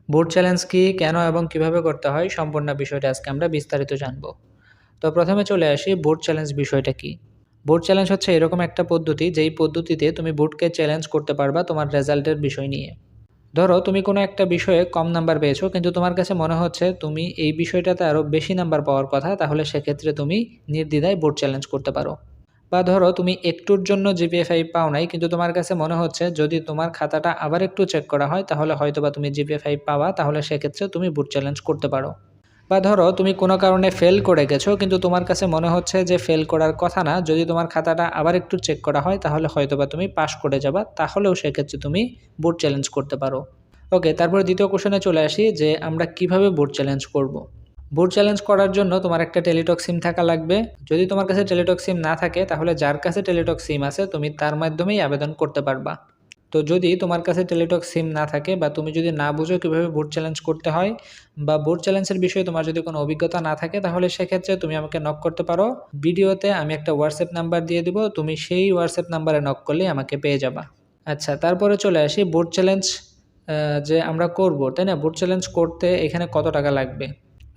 Board challenge কি, কেন এবং কিভাবে করতে হয় সম্পূর্ণ বিষয়টা আজকে আমরা বিস্তারিত জানব। তো প্রথমে চলে আসি বোর্ড চ্যালেঞ্জ বিষয়টা কি। বোর্ড চ্যালেঞ্জ হচ্ছে এরকম একটা পদ্ধতি যেই পদ্ধতিতে তুমি বোর্ডকে চ্যালেঞ্জ করতে পারবা তোমার রেজাল্টের বিষয় নিয়ে। ধরো তুমি কোনো একটা বিষয়ে কম নাম্বার পেয়েছো, কিন্তু তোমার কাছে মনে হচ্ছে তুমি এই বিষয়টাতে আরও বেশি নাম্বার পাওয়ার কথা, তাহলে সেক্ষেত্রে তুমি নির্দ্বিধায় বোর্ড চ্যালেঞ্জ করতে পারো। বা ধরো তুমি একটুর জন্য জিপিএ 5 পাও নাই, কিন্তু তোমার কাছে মনে হচ্ছে যদি তোমার খাতাটা আবার একটু চেক করা হয় তাহলে হয়তোবা তুমি জিপিএ 5 পাওয়া, তাহলে সেক্ষেত্রে তুমি বোর্ড চ্যালেঞ্জ করতে পারো। বা ধরো তুমি কোনো কারণে ফেল করে গেছো, কিন্তু তোমার কাছে মনে হচ্ছে যে ফেল করার কথা না, যদি তোমার খাতাটা আবার একটু চেক করা হয় তাহলে হয়তোবা তুমি পাস করে যাবা, তাহলেও সেক্ষেত্রে তুমি বোর্ড চ্যালেঞ্জ করতে পারো। ওকে, তারপর দ্বিতীয় কোশ্চেনে চলে আসি যে আমরা কিভাবে বোর্ড চ্যালেঞ্জ করব। বোর্ড চ্যালেঞ্জ করার জন্য তোমার একটা টেলিটক সিম থাকা লাগবে। যদি তোমার কাছে টেলিটক সিম না থাকে তাহলে যার কাছে টেলিটক সিম আছে তুমি তার মাধ্যমেই আবেদন করতে পারবা। তো যদি তোমার কাছে টেলিটক সিম না থাকে বা তুমি যদি না বুঝো কীভাবে বোর্ড চ্যালেঞ্জ করতে হয় বা বোর্ড চ্যালেঞ্জের বিষয়ে তোমার যদি কোনো অভিজ্ঞতা না থাকে, তাহলে সেক্ষেত্রে তুমি আমাকে নক করতে পারো। ভিডিওতে আমি একটা হোয়াটসঅ্যাপ নাম্বার দিয়ে দিব, তুমি সেই হোয়াটসঅ্যাপ নাম্বারে নক করলেই আমাকে পেয়ে যাবা। আচ্ছা, তারপরে চলে আসি বোর্ড চ্যালেঞ্জ যে আমরা করব, তাই না? বোর্ড চ্যালেঞ্জ করতে এখানে কত টাকা লাগবে?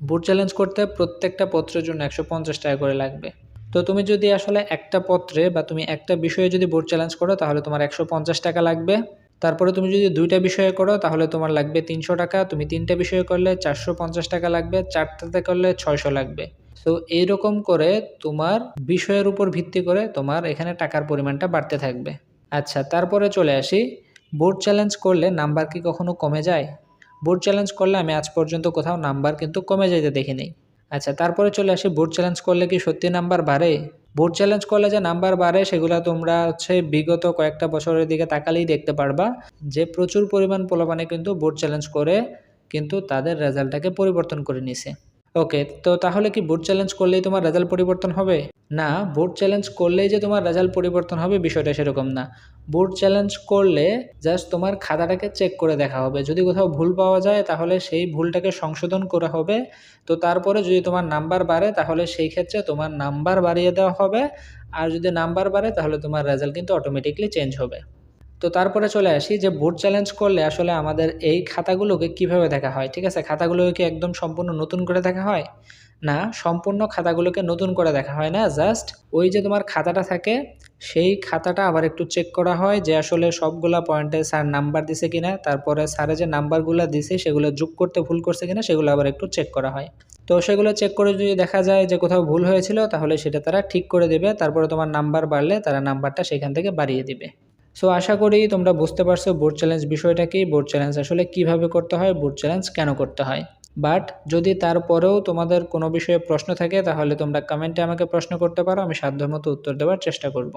বোর্ড চ্যালেঞ্জ করতে প্রত্যেকটা পত্রের জন্য 150 টাকা করে লাগবে। তো তুমি যদি আসলে একটা পত্রে বা তুমি একটা বিষয়ে যদি বোর্ড চ্যালেঞ্জ করো তাহলে তোমার 150 টাকা লাগবে। তারপরে তুমি যদি 2টা বিষয়ে করো তাহলে তোমার লাগবে 300 টাকা। তুমি 3টা বিষয়ে করলে 450 টাকা লাগবে। 4টাতে করলে 600 লাগবে। সো এইরকম করে তোমার বিষয়ের উপর ভিত্তি করে তোমার এখানে টাকার পরিমাণটা বাড়তে থাকবে। আচ্ছা, তারপরে চলে আসি বোর্ড চ্যালেঞ্জ করলে নাম্বার কি কখনো কমে যায়? বোর্ড চ্যালেঞ্জ করলে আমি আজ পর্যন্ত কোথাও নাম্বার কিন্তু কমে যেতে দেখিনি। আচ্ছা, তারপরে চলে আসি বোর্ড চ্যালেঞ্জ করলে কি সত্যি নাম্বার বাড়ে? বোর্ড চ্যালেঞ্জ করলে যে নাম্বার বাড়ে সেগুলো তোমরা বিগত কয়েকটা বছরের দিকে তাকালেই দেখতে পারবা যে প্রচুর পরিমাণ পোলাপানে কিন্তু বোর্ড চ্যালেঞ্জ করে কিন্তু তাদের রেজাল্টটাকে পরিবর্তন করে নিছে। ওকে, তো তাহলে কি বোর্ড চ্যালেঞ্জ করলেই তোমার রেজাল্ট পরিবর্তন হবে? না, বোর্ড চ্যালেঞ্জ করলেই যে তোমার রেজাল্ট পরিবর্তন হবে বিষয়টা সেরকম না। বোর্ড চ্যালেঞ্জ করলে জাস্ট তোমার খাতাটাকে চেক করে দেখা হবে। যদি কোথাও ভুল পাওয়া যায় তাহলে সেই ভুলটাকে সংশোধন করা হবে। তো তারপরে যদি তোমার নাম্বার বাড়ে তাহলে সেই ক্ষেত্রে তোমার নাম্বার বাড়িয়ে দেওয়া হবে। আর যদি নাম্বার বাড়ে তাহলে তোমার রেজাল্ট কিন্তু অটোমেটিকলি চেঞ্জ হবে। তো তারপরে চলে আসি যে বোর্ড চ্যালেঞ্জ করলে আসলে আমাদের এই খাতাগুলোকে কিভাবে দেখা হয়, ঠিক আছে? খাতাগুলোকে কি একদম সম্পূর্ণ নতুন করে দেখা হয়? না, সম্পূর্ণ খাতাগুলোকে নতুন করে দেখা হয় না। জাস্ট ওই যে তোমার খাতাটা থাকে, সেই খাতাটা আবার একটু চেক করা হয় যে আসলে সবগুলা পয়েন্টে স্যার নাম্বার দিছে কিনা। তারপরে স্যারে যে নাম্বারগুলো দিছে সেগুলো যোগ করতে ভুল করছে কিনা সেগুলো আবার একটু চেক করা হয়। তো সেগুলো চেক করে যদি দেখা যায় যে কোথাও ভুল হয়েছিল তাহলে সেটা তারা ঠিক করে দেবে। তারপরে তোমার নাম্বার বাড়লে তারা নাম্বারটা সেখান থেকে বাড়িয়ে দিবে। সো আশা করি তোমরা বুঝতে পারছো বোর্ড চ্যালেঞ্জ বিষয়টা কি, বোর্ড চ্যালেঞ্জ আসলে কিভাবে করতে হয়, বোর্ড চ্যালেঞ্জ কেন করতে হয়। বাট যদি তারপরেও তোমাদের কোনো বিষয়ে প্রশ্ন থাকে তাহলে তোমরা কমেন্টে আমাকে প্রশ্ন করতে পারো, আমি সাধ্যমতো উত্তর দেওয়ার চেষ্টা করব।